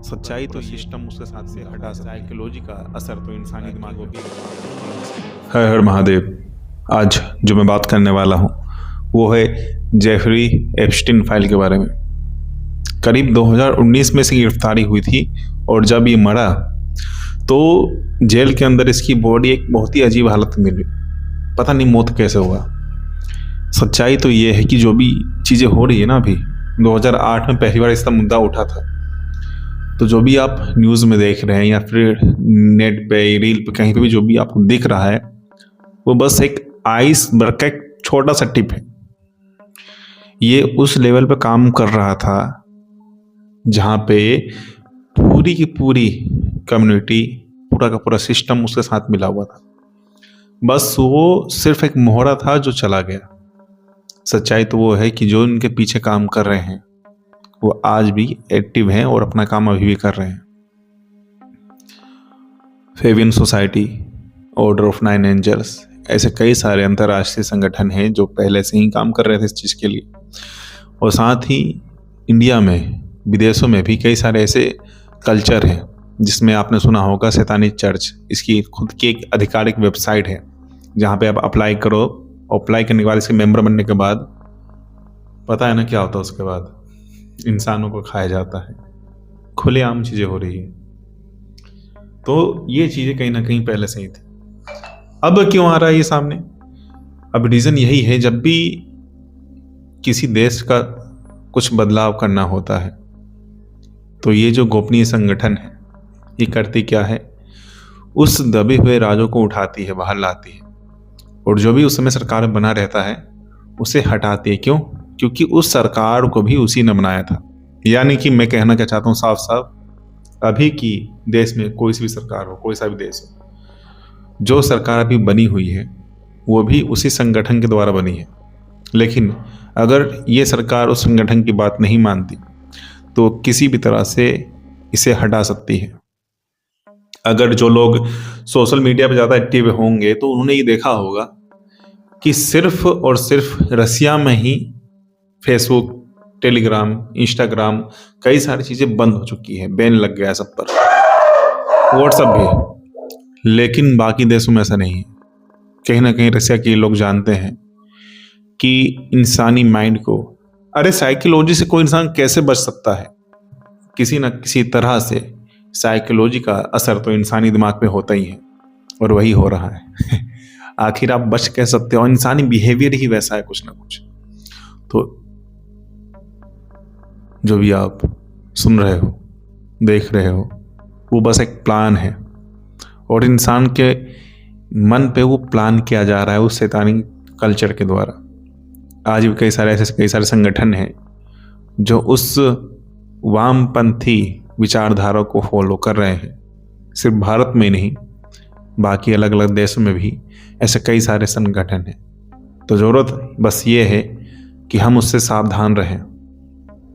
सच्चाई तो सिस्टम उसके साथ से हटा सकता है। साइकोलॉजी का असर तो इंसानी दिमाग को भी। हर हर महादेव। आज जो मैं बात करने वाला हूँ वो है जेफरी एप्स्टीन फाइल के बारे में। करीब 2019 में इसकी गिरफ्तारी हुई थी और जब ये मरा तो जेल के अंदर इसकी बॉडी एक बहुत ही अजीब हालत में मिली। पता नहीं मौत कैसे हुआ। सच्चाई तो ये है कि जो भी चीज़ें हो रही है ना, अभी 2008 में पहली बार इसका मुद्दा उठा था। तो जो भी आप न्यूज़ में देख रहे हैं या फिर नेट पे रील पे कहीं पे भी जो भी आपको दिख रहा है वो बस एक आइसबर्ग का एक छोटा सा टिप है। ये उस लेवल पे काम कर रहा था जहाँ पे पूरी की पूरी कम्युनिटी, पूरा का पूरा सिस्टम उसके साथ मिला हुआ था। बस वो सिर्फ एक मोहरा था जो चला गया। सच्चाई तो वो है कि जो इनके पीछे काम कर रहे हैं वो आज भी एक्टिव हैं और अपना काम अभी भी कर रहे हैं। Fabian Society, Order of 9 Angels, ऐसे कई सारे अंतर्राष्ट्रीय संगठन हैं जो पहले से ही काम कर रहे थे इस चीज़ के लिए। और साथ ही इंडिया में, विदेशों में भी कई सारे ऐसे कल्चर हैं जिसमें आपने सुना होगा शैतानी चर्च। इसकी खुद की एक आधिकारिक वेबसाइट है जहाँ पे आप अप्लाई करो। अप्लाई करने के बाद, इसके मेंबर बनने के बाद पता है ना क्या होता है उसके बाद? इंसानों को खाया जाता है। खुलेआम चीज़ें हो रही है। तो ये चीज़ें कहीं ना कहीं पहले से ही थी। अब क्यों आ रहा है ये सामने? अब रीज़न यही है, जब भी किसी देश का कुछ बदलाव करना होता है तो ये जो गोपनीय संगठन है ये करती क्या है? उस दबे हुए राजों को उठाती है, बाहर लाती है और जो भी उस समय सरकार बना रहता है उसे हटाती है। क्यों? क्योंकि उस सरकार को भी उसी ने बनाया था। यानी कि मैं कहना क्या चाहता हूँ साफ साफ, अभी की देश में कोई सी भी सरकार हो, कोई सा भी देश हो, जो सरकार अभी बनी हुई है वो भी उसी संगठन के द्वारा बनी है। लेकिन अगर ये सरकार उस संगठन की बात नहीं मानती तो किसी भी तरह से इसे हटा सकती है। अगर जो लोग सोशल मीडिया पर ज़्यादा एक्टिव होंगे तो उन्होंने ये देखा होगा कि सिर्फ और सिर्फ रसिया में ही फेसबुक, टेलीग्राम, इंस्टाग्राम, कई सारी चीज़ें बंद हो चुकी है, बैन लग गया है सब पर, व्हाट्सएप भी। लेकिन बाकी देशों में ऐसा नहीं है। कहीं ना कहीं रसिया के लोग जानते हैं कि इंसानी माइंड को, अरे साइकोलॉजी से कोई इंसान कैसे बच सकता है? किसी न किसी तरह से साइकोलॉजी का असर तो इंसानी दिमाग पे होता ही है और वही हो रहा है। आखिर आप बच कह सकते हो? इंसानी बिहेवियर ही वैसा है कुछ ना कुछ। तो जो भी आप सुन रहे हो, देख रहे हो, वो बस एक प्लान है और इंसान के मन पे वो प्लान किया जा रहा है उस शैतानी कल्चर के द्वारा। आज भी कई सारे संगठन हैं जो उस वामपंथी विचारधारा को फॉलो कर रहे हैं। सिर्फ भारत में नहीं, बाकी अलग अलग देशों में भी ऐसे कई सारे संगठन हैं। तो ज़रूरत बस ये है कि हम उससे सावधान रहें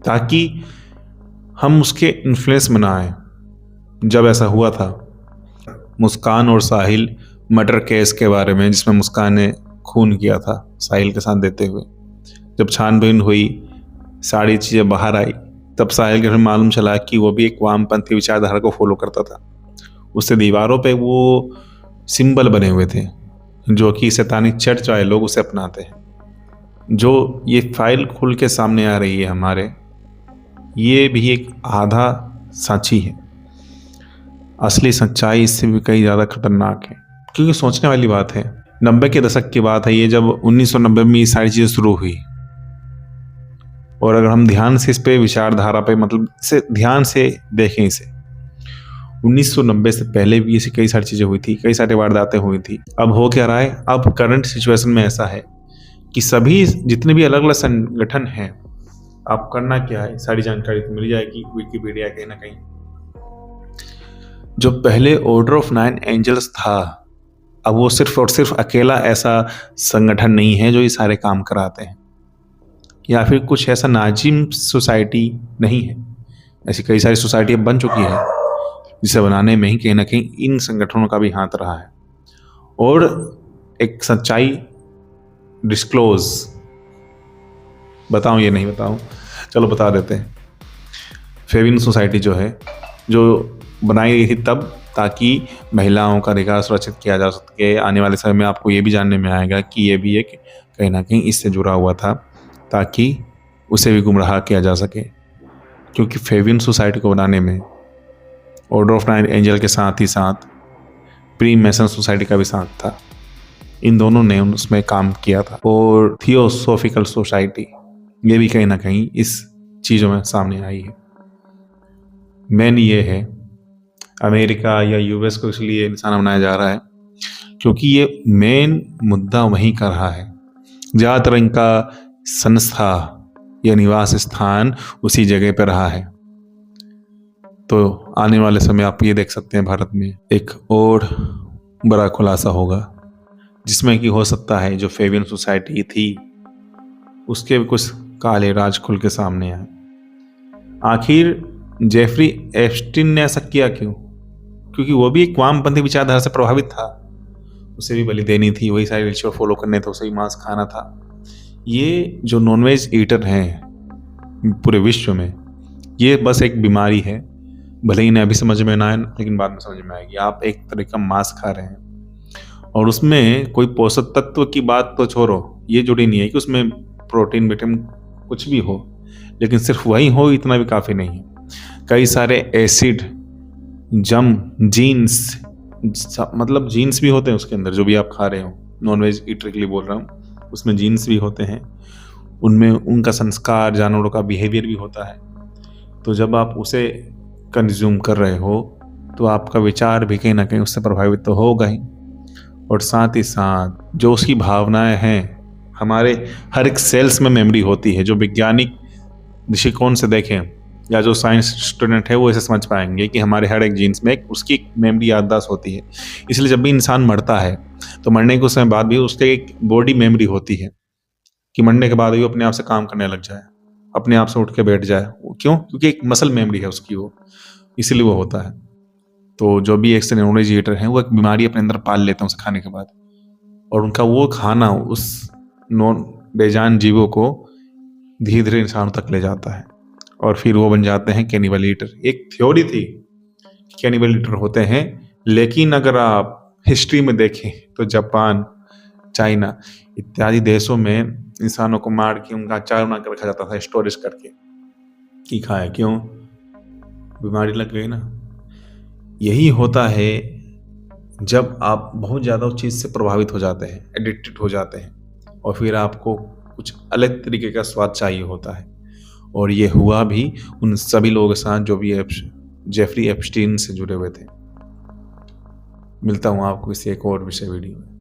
ताकि हम उसके इन्फ्लुएंस में ना आए। जब ऐसा हुआ था मुस्कान और साहिल मर्डर केस के बारे में, जिसमें मुस्कान ने खून किया था साहिल के साथ देते हुए, जब छानबीन हुई, सारी चीज़ें बाहर आई, तब साहिल के फिर मालूम चला कि वो भी एक वामपंथी विचारधारा को फॉलो करता था। उससे दीवारों पे वो सिंबल बने हुए थे जो कि शैतानी चर्च वाले लोग उसे अपनाते हैं। जो ये फाइल खुल के सामने आ रही है हमारे, ये भी एक आधा साची है। असली सच्चाई इससे भी कई ज़्यादा खतरनाक है। क्योंकि सोचने वाली बात है, 90 के दशक की बात है ये, जब 1990 में ये सारी चीज़ें शुरू हुई। और अगर हम ध्यान से इस पे विचारधारा पे, मतलब इसे ध्यान से देखें, इसे 1990 से पहले भी ऐसी कई सारी चीज़ें हुई थी, कई सारी वारदातें हुई थी। अब हो क्या रहा है? अब करंट सिचुएशन में ऐसा है कि सभी जितने भी अलग अलग संगठन हैं, आप करना क्या है, सारी जानकारी तो मिल जाएगी विकिपीडिया कहीं ना कहीं। जो पहले ऑर्डर ऑफ 9 एंजल्स था, अब वो सिर्फ और सिर्फ अकेला ऐसा संगठन नहीं है जो ये सारे काम कराते हैं, या फिर कुछ ऐसा नाजिम सोसाइटी नहीं है। ऐसी कई सारी सोसाइटी बन चुकी है जिसे बनाने में ही कहीं ना कहीं इन संगठनों का भी हाथ रहा है। और एक सच्चाई डिस्क्लोज बताऊं, ये नहीं बताऊं, चलो बता देते हैं। फेबियन सोसाइटी जो है जो बनाई गई थी तब, ताकि महिलाओं का अधिकार सुरक्षित किया जा सके। आने वाले समय में आपको ये भी जानने में आएगा कि ये भी एक कहीं ना कहीं इससे जुड़ा हुआ था, ताकि उसे भी गुमराह किया जा सके। क्योंकि फेबियन सोसाइटी को बनाने में ऑर्डर ऑफ नाइन एंजल के साथ ही साथ प्री मेसन सोसाइटी का भी साथ था। इन दोनों ने उसमें काम किया था। और थियोसॉफिकल सोसाइटी ये भी कहीं ना कहीं इस चीज़ों में सामने आई है। मेन ये है, अमेरिका या यूएस को इसलिए निशाना बनाया जा रहा है क्योंकि ये मेन मुद्दा वहीं का रहा है। ज़्यादातर इनका संस्था या निवास स्थान उसी जगह पर रहा है। तो आने वाले समय आप ये देख सकते हैं भारत में एक और बड़ा खुलासा होगा, जिसमें कि हो सकता है जो फेबियन सोसाइटी थी उसके भी कुछ काले राज खुल के सामने आए। आखिर जेफरी एप्स्टीन ने ऐसा किया क्यों? क्योंकि वो भी एक वामपंथी विचारधारा से प्रभावित था। उसे भी बलि देनी थी, वही सारे रिचुअल फॉलो करने थे, उसे भी मांस खाना था। ये जो नॉनवेज ईटर हैं पूरे विश्व में, ये बस एक बीमारी है। भले ही इन्हें अभी समझ में ना आए, लेकिन बाद में समझ में आएगी। आप एक तरह का मांस खा रहे हैं और उसमें कोई पोषक तत्व की बात तो छोड़ो, ये जुड़ी नहीं है कि उसमें प्रोटीन विटामिन कुछ भी हो, लेकिन सिर्फ वही हो इतना भी काफ़ी नहीं है। कई सारे एसिड, जम, जीन्स, मतलब जीन्स भी होते हैं उसके अंदर, जो भी आप खा रहे हो। नॉनवेज ईटर के लिए बोल रहा हूँ, उसमें जीन्स भी होते हैं। उनमें उनका संस्कार, जानवरों का बिहेवियर भी होता है। तो जब आप उसे कंज्यूम कर रहे हो तो आपका विचार भी कहीं ना कहीं उससे प्रभावित तो होगा ही। और साथ ही साथ जो उसकी भावनाएं हैं, हमारे हर एक सेल्स में मेमोरी होती है। जो वैज्ञानिक दृष्टिकोण से देखें या जो साइंस स्टूडेंट है वो इसे समझ पाएंगे कि हमारे हर एक जीन्स में उसकी एक मेमोरी याददाश्त होती है। इसलिए जब भी इंसान मरता है तो मरने के कुछ समय बाद भी उसके एक बॉडी मेमोरी होती है कि मरने के बाद भी वो अपने आप से काम करने लग जाए, अपने आप से उठ के बैठ जाए। क्यों? क्योंकि एक मसल मेमोरी है उसकी, वो इसीलिए वो होता है। तो जो भी एक नॉनवेज ईटर है वो एक बीमारी अपने अंदर पाल लेते हैं उसे खाने के बाद, और उनका वो खाना उस नॉन बेजान जीवों को धीरे धीरे इंसानों तक ले जाता है और फिर वो बन जाते हैं कैनिबल ईटर। एक थ्योरी थी कैनिबल ईटर होते हैं, लेकिन अगर आप हिस्ट्री में देखें तो जापान, चाइना इत्यादि देशों में इंसानों को मार के उनका अचार बना कर रखा जाता था, स्टोरेज करके कि खाए। क्यों? बीमारी लग गई ना। यही होता है जब आप बहुत ज़्यादा उस चीज़ से प्रभावित हो जाते हैं, एडिक्टेड हो जाते हैं, और फिर आपको कुछ अलग तरीके का स्वाद चाहिए होता है। और ये हुआ भी उन सभी लोगों के साथ जो भी जेफरी एप्स्टीन से जुड़े हुए थे। मिलता हूँ आपको किसी एक और विषय वीडियो में।